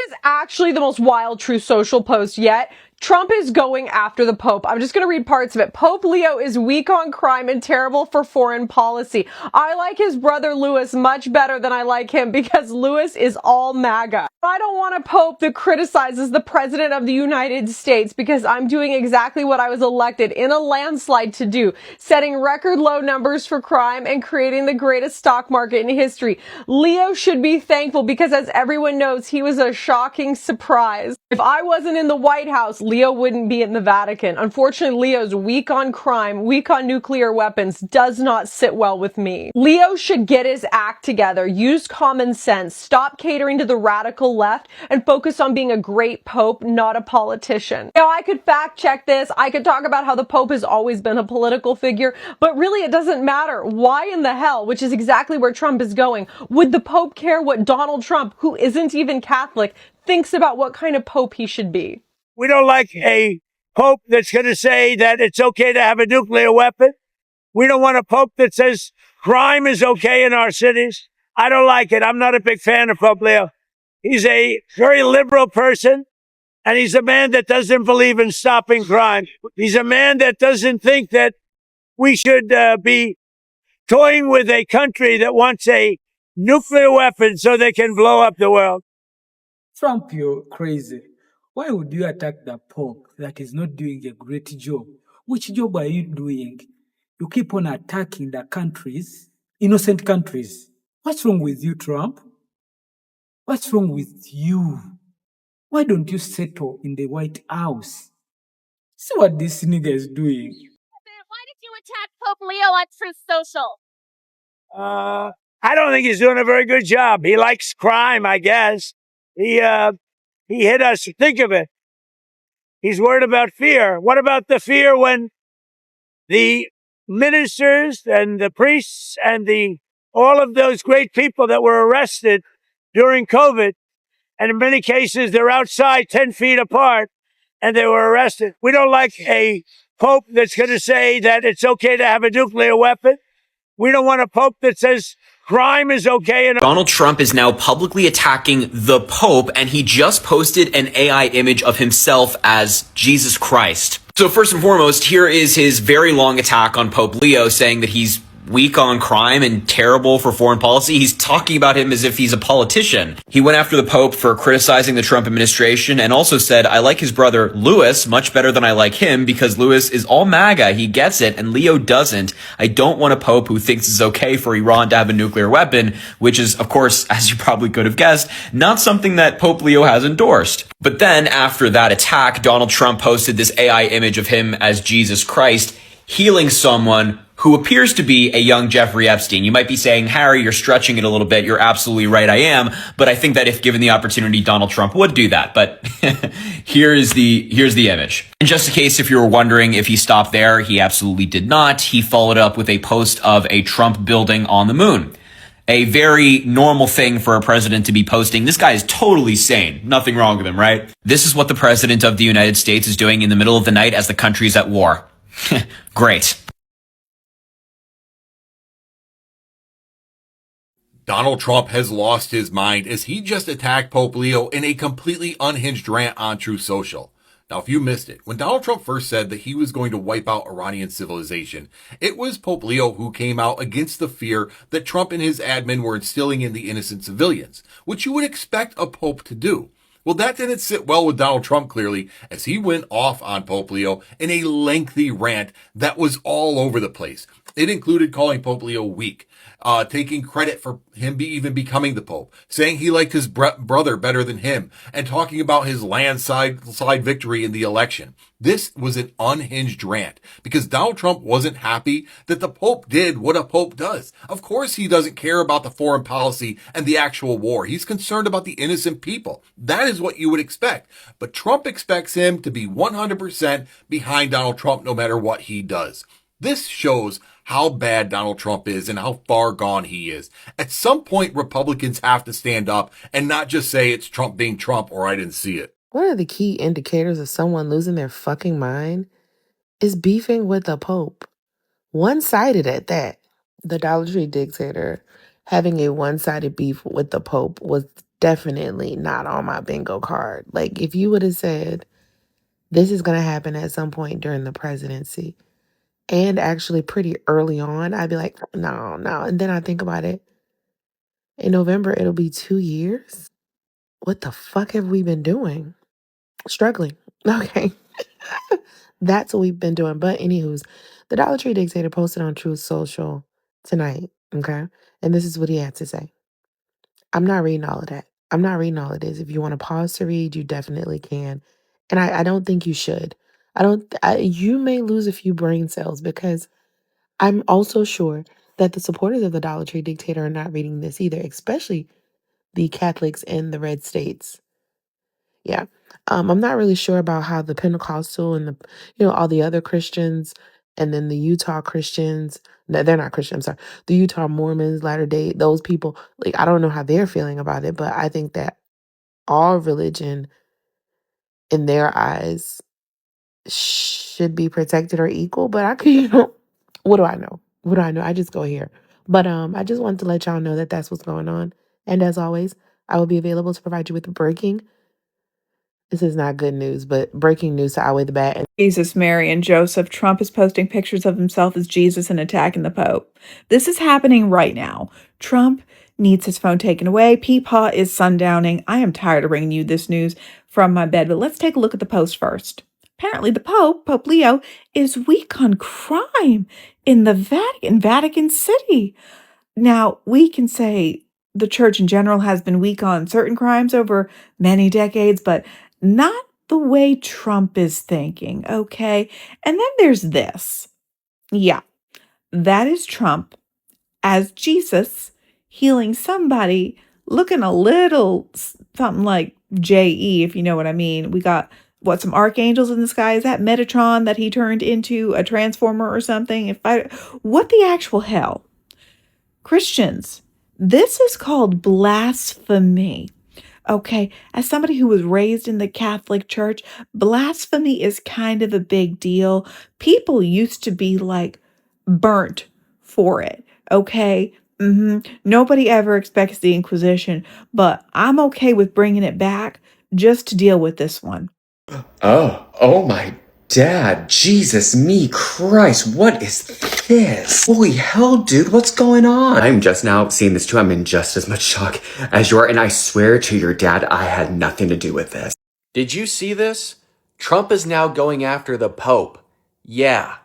is actually the most wild Truth Social post yet. Trump is going after the Pope. I'm just going to read parts of it. Pope Leo is weak on crime and terrible for foreign policy. I like his brother Louis much better than I like him because Louis is all MAGA. I don't want a Pope that criticizes the President of the United States because I'm doing exactly what I was elected in a landslide to do, setting record low numbers for crime and creating the greatest stock market in history. Leo should be thankful because, as everyone knows, he was a shocking surprise. If I wasn't in the White House, Leo wouldn't be in the Vatican. Unfortunately, Leo's weak on crime, weak on nuclear weapons, does not sit well with me. Leo should get his act together, use common sense, stop catering to the radical left, and focus on being a great pope, not a politician. Now, I could fact check this. I could talk about how the Pope has always been a political figure, but really it doesn't matter. Why in the hell, which is exactly where Trump is going, would the Pope care what Donald Trump, who isn't even Catholic, thinks about what kind of pope he should be? We don't like a pope that's going to say that it's okay to have a nuclear weapon. We don't want a pope that says crime is okay in our cities. I don't like it. I'm not a big fan of Pope Leo. He's a very liberal person, and he's a man that doesn't believe in stopping crime. He's a man that doesn't think that we should be toying with a country that wants a nuclear weapon so they can blow up the world. Trump, you're crazy. Why would you attack the Pope that is not doing a great job? Which job are you doing? You keep on attacking the countries, innocent countries. What's wrong with you, Trump? What's wrong with you? Why don't you settle in the White House? See what this nigga is doing. Why did you attack Pope Leo on Truth Social? I don't think he's doing a very good job. He likes crime, I guess. He hit us. Think of it. He's worried about fear. What about the fear when the ministers and the priests and all of those great people that were arrested during COVID, and in many cases they're outside 10 feet apart and they were arrested? We don't like a pope that's going to say that it's okay to have a nuclear weapon. We don't want a pope that says crime is okay. Donald Trump is now publicly attacking the Pope, and he just posted an AI image of himself as Jesus Christ. So first and foremost, here is his very long attack on Pope Leo, saying that he's weak on crime and terrible for foreign policy. He's talking about him as if he's a politician. He went after the Pope for criticizing the Trump administration and also said, I like his brother Louis much better than I like him because Louis is all MAGA. He gets it and Leo doesn't. I don't want a Pope who thinks it's okay for Iran to have a nuclear weapon, which is, of course, as you probably could have guessed, not something that Pope Leo has endorsed. But then after that attack, Donald Trump posted this AI image of him as Jesus Christ healing someone who appears to be a young Jeffrey Epstein. You might be saying, Harry, you're stretching it a little bit. You're absolutely right. I am. But I think that if given the opportunity, Donald Trump would do that. But here's the image. And just in case if you were wondering if he stopped there, he absolutely did not. He followed up with a post of a Trump building on the moon. A very normal thing for a president to be posting. This guy is totally sane. Nothing wrong with him, right? This is what the president of the United States is doing in the middle of the night as the country's at war. Great. Donald Trump has lost his mind as he just attacked Pope Leo in a completely unhinged rant on Truth Social. Now, if you missed it, when Donald Trump first said that he was going to wipe out Iranian civilization, it was Pope Leo who came out against the fear that Trump and his admin were instilling in the innocent civilians, which you would expect a pope to do. Well, that didn't sit well with Donald Trump, clearly, as he went off on Pope Leo in a lengthy rant that was all over the place. It included calling Pope Leo weak, taking credit for him even becoming the Pope, saying he liked his brother better than him, and talking about his landslide victory in the election. This was an unhinged rant because Donald Trump wasn't happy that the Pope did what a Pope does. Of course, he doesn't care about the foreign policy and the actual war. He's concerned about the innocent people. That is what you would expect. But Trump expects him to be 100% behind Donald Trump no matter what he does. This shows how bad Donald Trump is and how far gone he is. At some point, Republicans have to stand up and not just say it's Trump being Trump or I didn't see it. One of the key indicators of someone losing their fucking mind is beefing with the Pope. One-sided at that. The Dollar Tree dictator having a one-sided beef with the Pope was definitely not on my bingo card. Like, if you would have said this is going to happen at some point during the presidency and actually pretty early on, I'd be like, no, no. And then I think about it. In November, it'll be 2 years. What the fuck have we been doing? Struggling. Okay. That's what we've been doing. But anywho's, the Dollar Tree dictator posted on Truth Social tonight. Okay. And this is what he had to say. I'm not reading all of that. I'm not reading all of this. If you want to pause to read, you definitely can. And I don't think you should. You may lose a few brain cells because I'm also sure that the supporters of the Dollar Tree dictator are not reading this either, especially the Catholics in the red states. Yeah. I'm not really sure about how the Pentecostal and all the other Christians and then the Utah Christians, no, they're not Christian, I'm sorry. The Utah Mormons, Latter Day, those people, like, I don't know how they're feeling about it, but I think that all religion in their eyes should be protected or equal. But I could, what do I know? What do I know? I just go here. But I just wanted to let y'all know that that's what's going on. And as always, I will be available to provide you with breaking. This is not good news, but breaking news to outweigh the bad. Jesus, Mary, and Joseph, Trump is posting pictures of himself as Jesus and attacking the Pope. This is happening right now. Trump needs his phone taken away. Peepaw is sundowning. I am tired of bringing you this news from my bed, but let's take a look at the post first. Apparently, the Pope Leo, is weak on crime in the Vatican City. Now, we can say the church in general has been weak on certain crimes over many decades, but not the way Trump is thinking, okay? And then there's this. Yeah, that is Trump as Jesus healing somebody looking a little something like J.E., if you know what I mean. We got, some archangels in the sky? Is that Metatron that he turned into a transformer or something? What the actual hell? Christians, this is called blasphemy. Okay, as somebody who was raised in the Catholic Church, blasphemy is kind of a big deal. People used to be like burnt for it. Okay, nobody ever expects the Inquisition, but I'm okay with bringing it back just to deal with this one. Oh my dad, Jesus, me, Christ, what is this? Holy hell, dude, what's going on? I'm just now seeing this too. I'm in just as much shock as you are, and I swear to your dad, I had nothing to do with this. Did you see this? Trump is now going after the Pope. Yeah,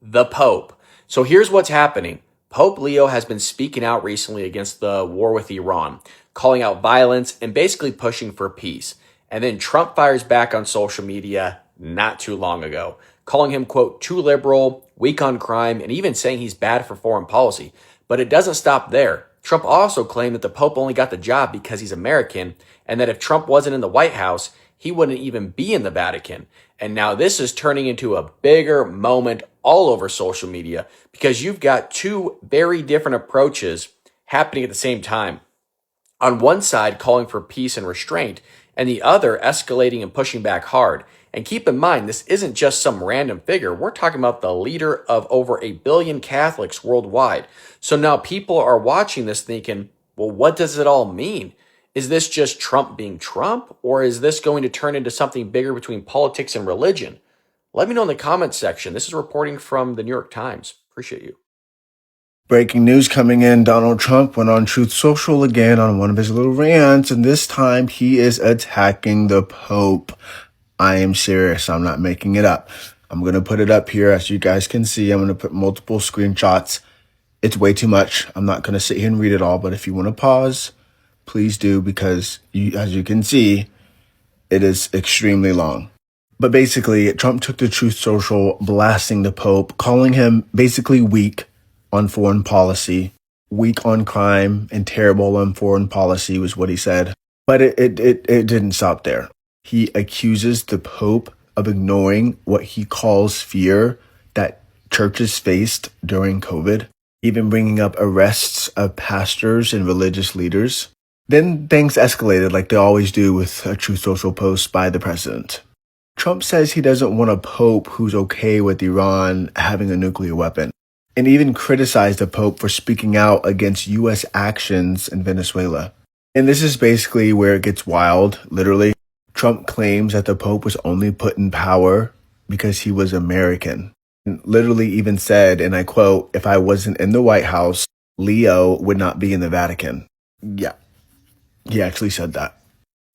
the Pope. So here's what's happening. Pope Leo has been speaking out recently against the war with Iran, calling out violence and basically pushing for peace. And then Trump fires back on social media not too long ago, calling him, quote, too liberal, weak on crime, and even saying he's bad for foreign policy. But it doesn't stop there. Trump also claimed that the Pope only got the job because he's American, and that if Trump wasn't in the White House, he wouldn't even be in the Vatican. And now this is turning into a bigger moment all over social media because you've got two very different approaches happening at the same time. On one side, calling for peace and restraint, and the other escalating and pushing back hard. And keep in mind, this isn't just some random figure. We're talking about the leader of over 1 billion Catholics worldwide. So now people are watching this thinking, well, what does it all mean? Is this just Trump being Trump, or is this going to turn into something bigger between politics and religion? Let me know in the comments section. This is reporting from the New York Times. Appreciate you. Breaking news coming in. Donald Trump went on Truth Social again on one of his little rants, and this time he is attacking the Pope. I am serious. I'm not making it up. I'm going to put it up here as you guys can see. I'm going to put multiple screenshots. It's way too much. I'm not going to sit here and read it all, but if you want to pause, please do, because as you can see, it is extremely long. But basically, Trump took to Truth Social, blasting the Pope, calling him basically weak on foreign policy, weak on crime, and terrible on foreign policy was what he said. But it didn't stop there. He accuses the Pope of ignoring what he calls fear that churches faced during COVID, even bringing up arrests of pastors and religious leaders. Then things escalated like they always do with a Truth Social post by the president. Trump says he doesn't want a Pope who's okay with Iran having a nuclear weapon, and even criticized the Pope for speaking out against U.S. actions in Venezuela. And this is basically where it gets wild, literally. Trump claims that the Pope was only put in power because he was American. And literally even said, and I quote, "If I wasn't in the White House, Leo would not be in the Vatican." Yeah, he actually said that.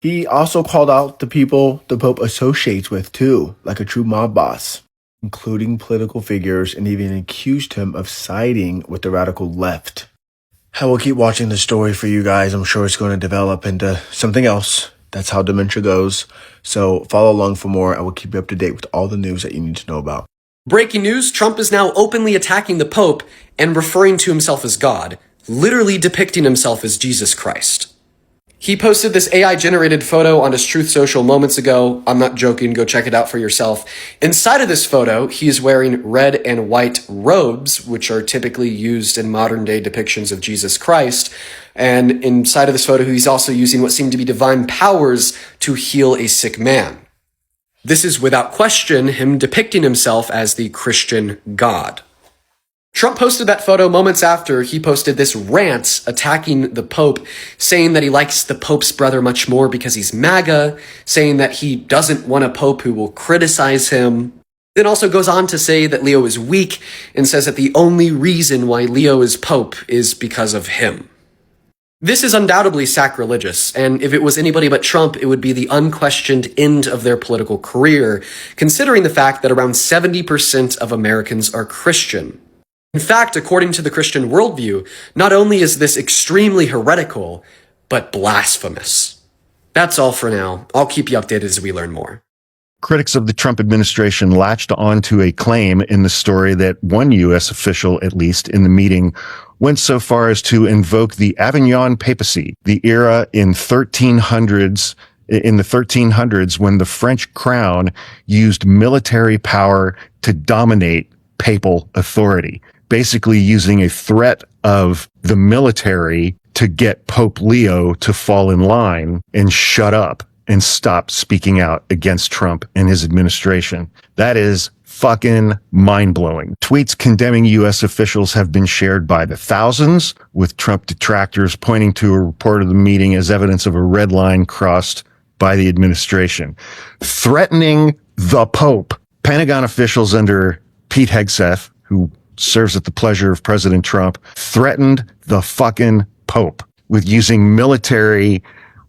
He also called out the people the Pope associates with too, like a true mob boss, including political figures, and even accused him of siding with the radical left. I will keep watching the story for you guys. I'm sure it's going to develop into something else. That's how dementia goes. So follow along for more. I will keep you up to date with all the news that you need to know about. Breaking news, Trump is now openly attacking the Pope and referring to himself as God, literally depicting himself as Jesus Christ. He posted this AI-generated photo on his Truth Social moments ago. I'm not joking, go check it out for yourself. Inside of this photo, he is wearing red and white robes, which are typically used in modern-day depictions of Jesus Christ. And inside of this photo, he's also using what seem to be divine powers to heal a sick man. This is without question him depicting himself as the Christian God. Trump posted that photo moments after he posted this rant attacking the Pope, saying that he likes the Pope's brother much more because he's MAGA, saying that he doesn't want a Pope who will criticize him. Then also goes on to say that Leo is weak and says that the only reason why Leo is Pope is because of him. This is undoubtedly sacrilegious, and if it was anybody but Trump, it would be the unquestioned end of their political career, considering the fact that around 70% of Americans are Christian. In fact, according to the Christian worldview, not only is this extremely heretical, but blasphemous. That's all for now. I'll keep you updated as we learn more. Critics of the Trump administration latched onto a claim in the story that one U.S. official, at least in the meeting, went so far as to invoke the Avignon papacy, the era in the 1300s when the French crown used military power to dominate papal authority, basically using a threat of the military to get Pope Leo to fall in line and shut up and stop speaking out against Trump and his administration. That is fucking mind-blowing. Tweets condemning U.S. officials have been shared by the thousands, with Trump detractors pointing to a report of the meeting as evidence of a red line crossed by the administration. Threatening the Pope. Pentagon officials under Pete Hegseth, who serves at the pleasure of President Trump, threatened the fucking Pope with using military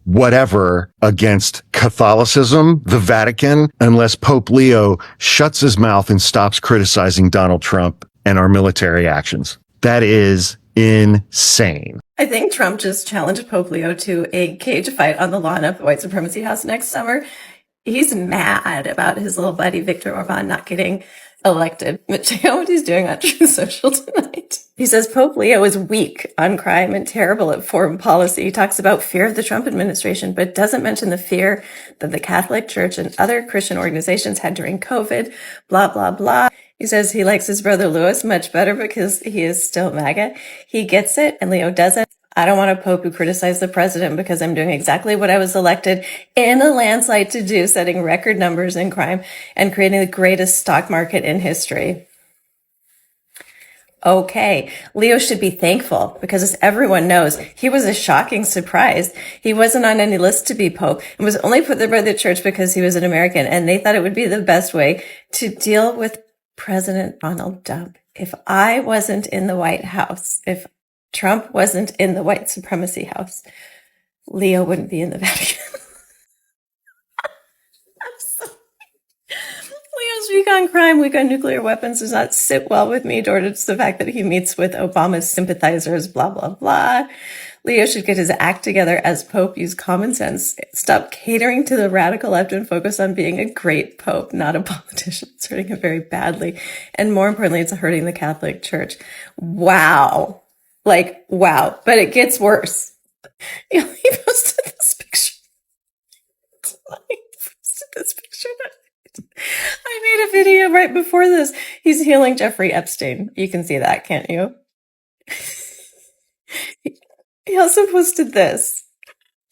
whatever against Catholicism, the Vatican, unless Pope Leo shuts his mouth and stops criticizing Donald Trump and our military actions. That is insane. I think Trump just challenged Pope Leo to a cage fight on the lawn of the White Supremacy House next summer. He's mad about his little buddy Viktor Orban not getting elected. But check out what he's doing on Truth Social tonight. He says Pope Leo is weak on crime and terrible at foreign policy. He talks about fear of the Trump administration, but doesn't mention the fear that the Catholic Church and other Christian organizations had during COVID, blah, blah, blah. He says he likes his brother Louis much better because he is still MAGA. He gets it, and Leo doesn't. I don't want a pope who criticized the president because I'm doing exactly what I was elected in a landslide to do, setting record numbers in crime and creating the greatest stock market in history. Okay, Leo should be thankful because, as everyone knows, he was a shocking surprise. He wasn't on any list to be pope and was only put there by the church because he was an American, and they thought it would be the best way to deal with President Donald Trump. If I wasn't in the White House, if Trump wasn't in the white supremacy house, Leo wouldn't be in the Vatican. I'm sorry. Leo's weak on crime, weak on nuclear weapons does not sit well with me, nor does the fact that he meets with Obama's sympathizers, blah, blah, blah. Leo should get his act together as Pope, use common sense, stop catering to the radical left and focus on being a great Pope, not a politician. It's hurting him very badly. And more importantly, it's hurting the Catholic Church. Wow. Like, wow. But it gets worse. He posted this picture. I made a video right before this. He's healing Jeffrey Epstein. You can see that, can't you? He also posted this.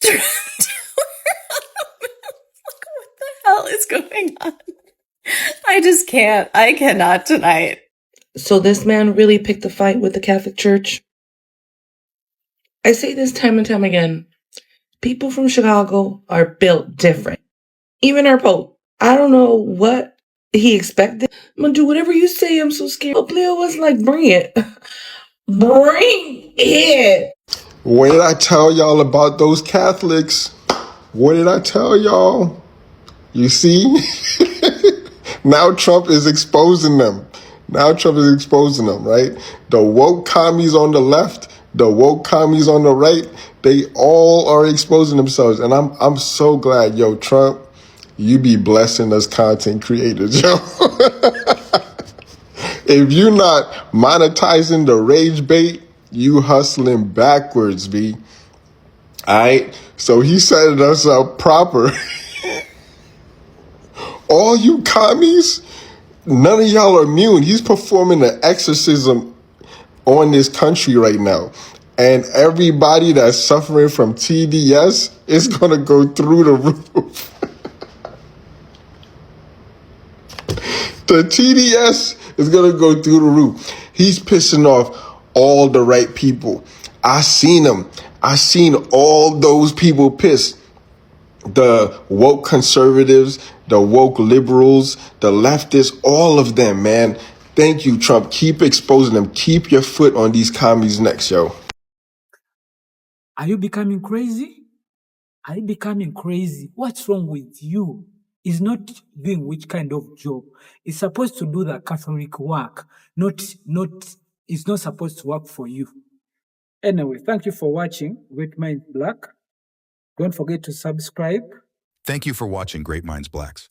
Like, what the hell is going on? I just can't. I cannot tonight. So this man really picked a fight with the Catholic Church? I say this time and time again. People from Chicago are built different. Even our Pope. I don't know what he expected. I'm gonna do whatever you say. I'm so scared. Pope Leo was like, bring it. Bring it. What did I tell y'all about those Catholics? What did I tell y'all? You see? Now Trump is exposing them. Now Trump is exposing them, right? The woke commies on the left, the woke commies on the right, they all are exposing themselves. And I'm so glad, yo, Trump, you be blessing us content creators, yo. If you're not monetizing the rage bait, you hustling backwards, B. All right? So he set us up proper. All you commies, none of y'all are immune. He's performing an exorcism on this country right now. And everybody that's suffering from TDS is going to go through the roof. The TDS is going to go through the roof. He's pissing off all the right people. I seen him. I seen all those people piss. The woke conservatives, the woke liberals, the leftists, all of them, man. Thank you, Trump. Keep exposing them. Keep your foot on these commies' necks, yo. Are you becoming crazy? Are you becoming crazy? What's wrong with you? He's not doing which kind of job? He's supposed to do the Catholic work, it's not supposed to work for you. Anyway, thank you for watching Great Minds Black. Don't forget to subscribe. Thank you for watching Great Minds Blacks.